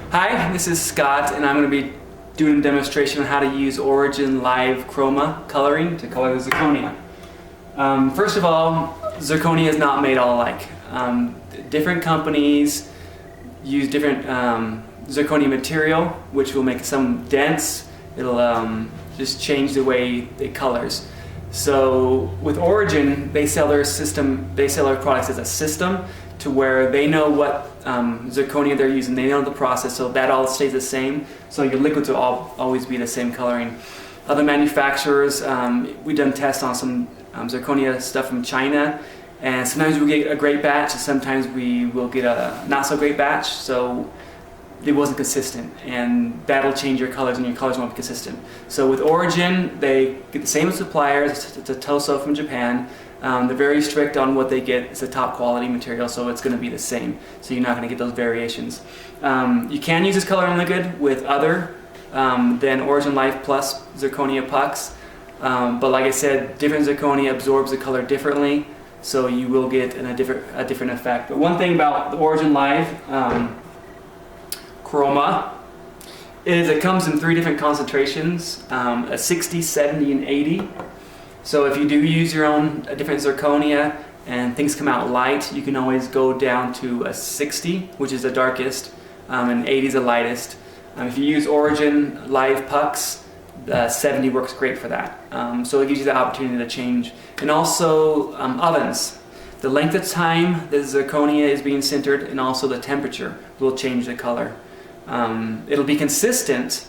Hi, this is Scott, and I'm going to be doing a demonstration on how to use Origin Live Chroma coloring to color the zirconia. First of all, zirconia is not made all alike. Different companies use different zirconia material, which will make some dense. It'll just change the way it colors. So with Origin, they sell their products as a system, to where they know what zirconia they're using, they know the process, so that all stays the same. So your liquids will always be the same coloring. Other manufacturers, we've done tests on some zirconia stuff from China, and sometimes we get a great batch, and sometimes we will get a not so great batch, so it wasn't consistent, and that'll change your colors, and your colors won't be consistent. So with Origin, they get the same suppliers. It's a Toso from Japan. They're very strict on what they get. It's a top quality material, so it's going to be the same. So you're not going to get those variations. You can use this coloring liquid with other than Origin Life Plus zirconia pucks, but like I said, different zirconia absorbs the color differently, so you will get a different effect. But one thing about the Origin Live Chroma is it comes in 3 different concentrations: a 60, 70, and 80. So if you do use your own different zirconia and things come out light, you can always go down to a 60, which is the darkest, and 80 is the lightest. If you use Origin Live pucks, the 70 works great for that. So it gives you the opportunity to change. And also ovens. The length of time the zirconia is being sintered, and also the temperature will change the color. It'll be consistent,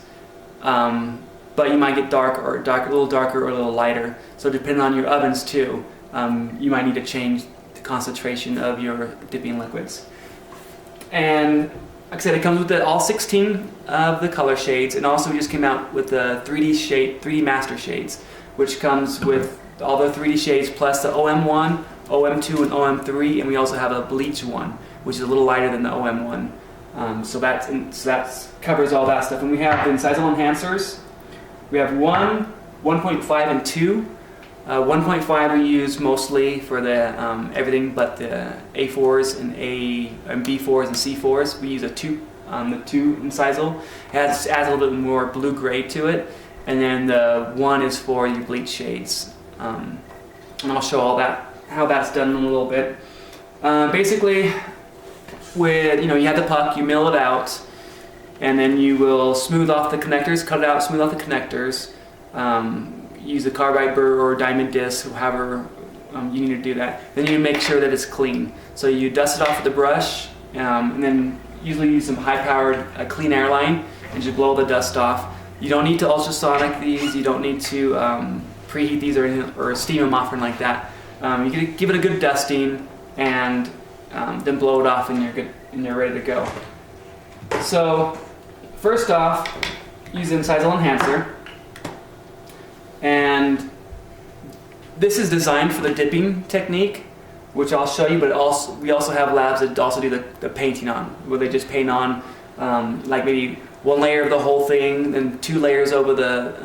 but you might get a little darker or a little lighter. So depending on your ovens too, you might need to change the concentration of your dipping liquids. And like I said, it comes with all 16 of the color shades, and also we just came out with the 3D master shades, which comes with all the 3D shades plus the OM1, OM2, and OM3, and we also have a bleach one, which is a little lighter than the OM1. So that covers all that stuff. And we have the Incisal enhancers. We have 1, 1.5, and 2. 1.5 we use mostly for the everything but the A4s and B4s and C4s. We use the 2 Incisal. It adds a little bit more blue-gray to it. And then the 1 is for your bleach shades. And I'll show how that's done in a little bit. Basically, you have the puck, you mill it out, and then you will smooth off the connectors, cut it out, smooth off the connectors. Use a carbide burr or diamond disc, however you need to do that. Then you make sure that it's clean. So you dust it off with the brush, and then usually use some high-powered clean air line and just blow the dust off. You don't need to ultrasonic these. You don't need to preheat these or steam them off or anything like that. You can give it a good dusting and then blow it off, and you're good and you're ready to go. So first off, use the Incisal enhancer. And this is designed for the dipping technique, which I'll show you, but we also have labs that also do the painting on, where they just paint on like maybe 1 layer of the whole thing, then 2 layers over the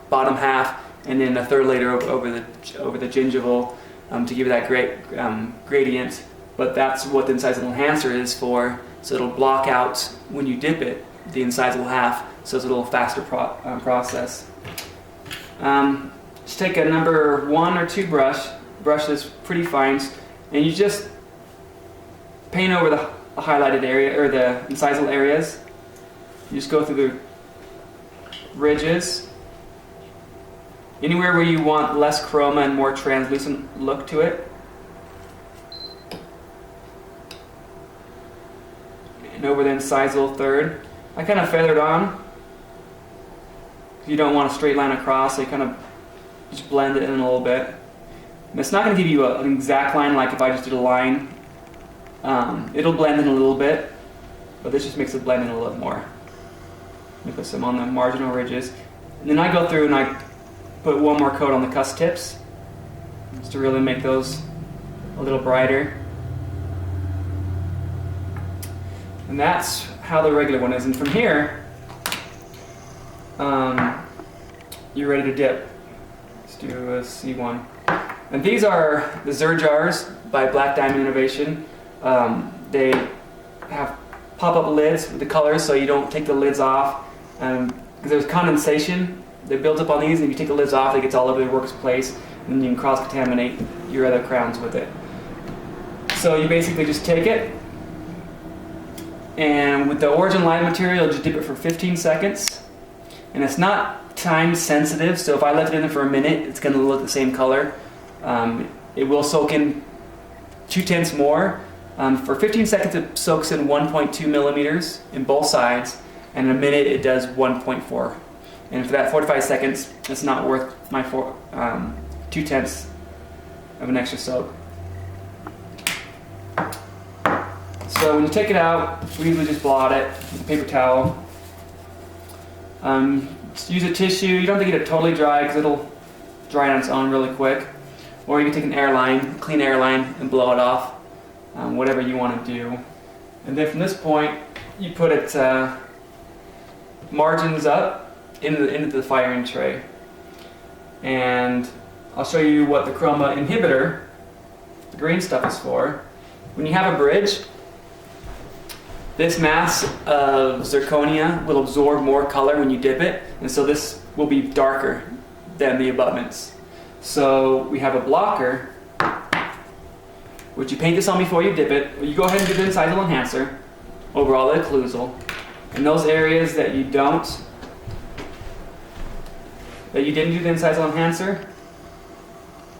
bottom half, and then a 3rd layer over the gingival to give it that great gradient. But that's what the Incisal enhancer is for, so it'll block out when you dip it, the incisal half, so it's a little faster process. Just take a number 1 or 2 brush this pretty fine, and you just paint over the highlighted area, or the incisal areas. You just go through the ridges. Anywhere where you want less chroma and more translucent look to it. And over the incisal 3rd. I kind of feathered on. You don't want a straight line across, so you kind of just blend it in a little bit. And it's not going to give you an exact line like if I just did a line. It'll blend in a little bit, but this just makes it blend in a little more. Let me put some on the marginal ridges. And then I go through and I put 1 more coat on the cusp tips, just to really make those a little brighter. And that's how the regular one is. And from here, you're ready to dip. Let's do a C1. And these are the Zir Jars by Black Diamond Innovation. They have pop-up lids with the colors, so you don't take the lids off. Because there's condensation that builds up on these, and if you take the lids off, it gets all over the workplace, and you can cross-contaminate your other crowns with it. So you basically just take it, and with the Origin Light material, just dip it for 15 seconds. And it's not time sensitive, so if I left it in there for a minute, it's going to look the same color. It will soak in 0.2 more. For 15 seconds, it soaks in 1.2 millimeters in both sides, and in a minute, it does 1.4. And for that 45 seconds, it's not worth my 0.2 of an extra soak. So when you take it out, we usually just blot it with a paper towel. Just use a tissue. You don't have to get it totally dry because it'll dry on its own really quick. Or you can take an airline, clean airline, and blow it off. Whatever you want to do. And then from this point, you put it margins up into the firing tray. And I'll show you what the chroma inhibitor, the green stuff, is for. When you have a bridge, this mass of zirconia will absorb more color when you dip it, and so this will be darker than the abutments. So we have a blocker, which you paint this on before you dip it. You go ahead and do the Incisal enhancer over all the occlusal. And those areas that you didn't do the Incisal enhancer,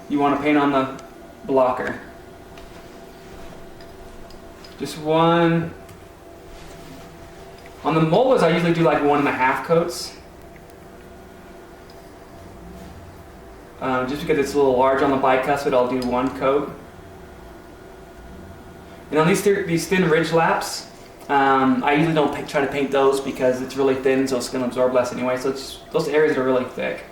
you want to paint on the blocker. Just one. On the molars, I usually do like 1.5 coats. Just because it's a little large on the bicuspid, I'll do 1 coat. And on these thin ridge laps, I usually don't try to paint those because it's really thin, so it's going to absorb less anyway. So it's those areas that are really thick.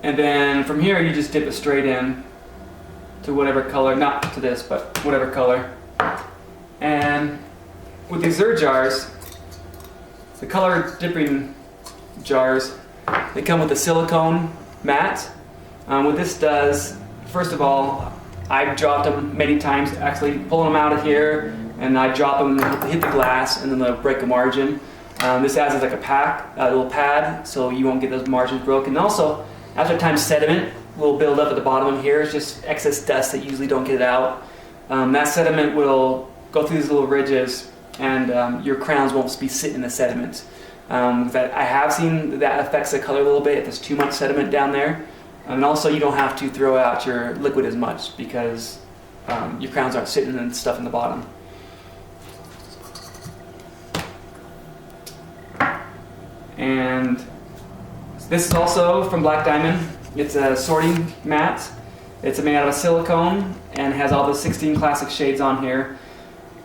And then from here, you just dip it straight in to whatever color, not to this, but whatever color. And with these Zir jars, the color dipping jars, they come with a silicone mat. What this does, first of all, I've dropped them many times, actually pulling them out of here, and I drop them, hit the glass, and then they'll break a margin. This acts as like a little pad, so you won't get those margins broken. And also, after time, sediment will build up at the bottom of here. It's just excess dust that you usually don't get out. That sediment will go through these little ridges, and your crowns won't be sitting in the sediment. I have seen that affects the color a little bit if there's too much sediment down there. And also, you don't have to throw out your liquid as much because your crowns aren't sitting in stuff in the bottom. And this is also from Black Diamond. It's a sorting mat. It's made out of silicone and has all the 16 classic shades on here.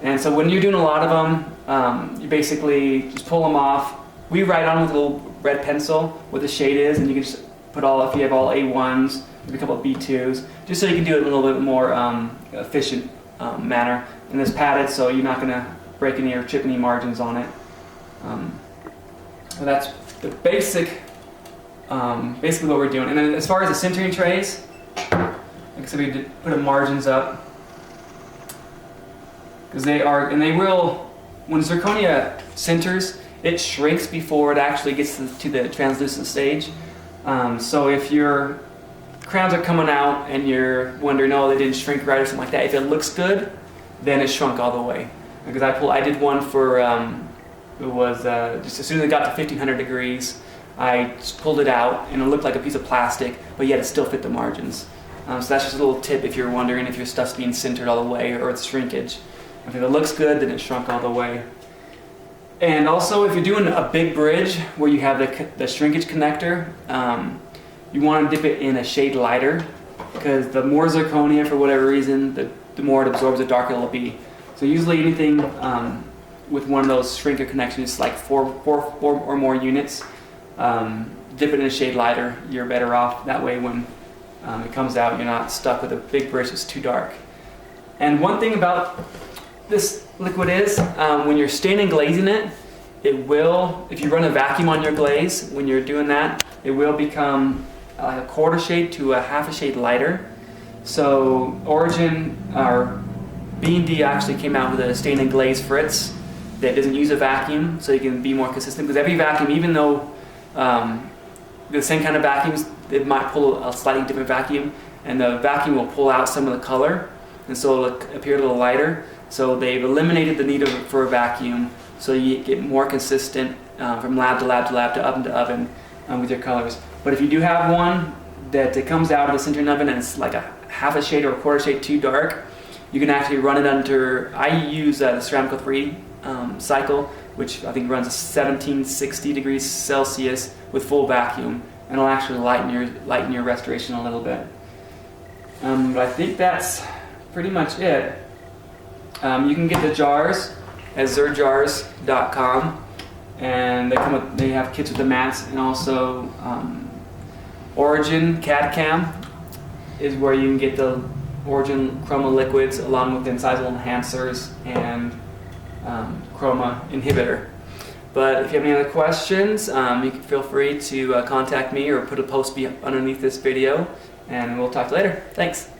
And so when you're doing a lot of them, you basically just pull them off. We write on with a little red pencil what the shade is, and you can just put all, if you have all A1s, maybe a couple of B2s, just so you can do it in a little bit more efficient manner. And it's padded, so you're not going to break any or chip any margins on it. So that's the basically what we're doing. And then as far as the sintering trays, like I said, we put the margins up because they will, when zirconia sinters, it shrinks before it actually gets to the translucent stage. So if your crowns are coming out and you're wondering, oh, they didn't shrink right or something like that, if it looks good, then it shrunk all the way. Because I did one for, it was just as soon as it got to 1500 degrees, I just pulled it out and it looked like a piece of plastic, but yet it still fit the margins. So that's just a little tip if you're wondering if your stuff's being sintered all the way or it's shrinkage. If it looks good, then it shrunk all the way. And also, if you're doing a big bridge where you have the shrinkage connector, you want to dip it in a shade lighter, because the more zirconia, for whatever reason, the more it absorbs, the darker it'll be. So usually anything with one of those shrinker connections, like four or more units, dip it in a shade lighter, you're better off. That way when it comes out, you're not stuck with a big bridge that's too dark. And one thing about this liquid is, when you're staining glazing it, it will, if you run a vacuum on your glaze, when you're doing that, it will become a quarter shade to a half a shade lighter. So Origin, or B&D actually came out with a stain and glaze fritz that doesn't use a vacuum, so you can be more consistent. Because every vacuum, even though the same kind of vacuums, it might pull a slightly different vacuum, and the vacuum will pull out some of the color, and so it'll appear a little lighter. So they've eliminated the need for a vacuum, so you get more consistent from lab to lab to lab to oven with your colors. But if you do have one that it comes out of the sintering oven and it's like a half a shade or a quarter shade too dark, you can actually run it under, I use the Ceramical 3 cycle, which I think runs 1760 degrees Celsius with full vacuum, and it'll actually lighten your restoration a little bit. But I think that's pretty much it. You can get the jars at zirjars.com, and they have kits with the mats, and also Origin CAD-CAM is where you can get the Origin Chroma liquids along with the Incisal enhancers and Chroma inhibitor. But if you have any other questions, you can feel free to contact me or put a post underneath this video, and we'll talk later. Thanks.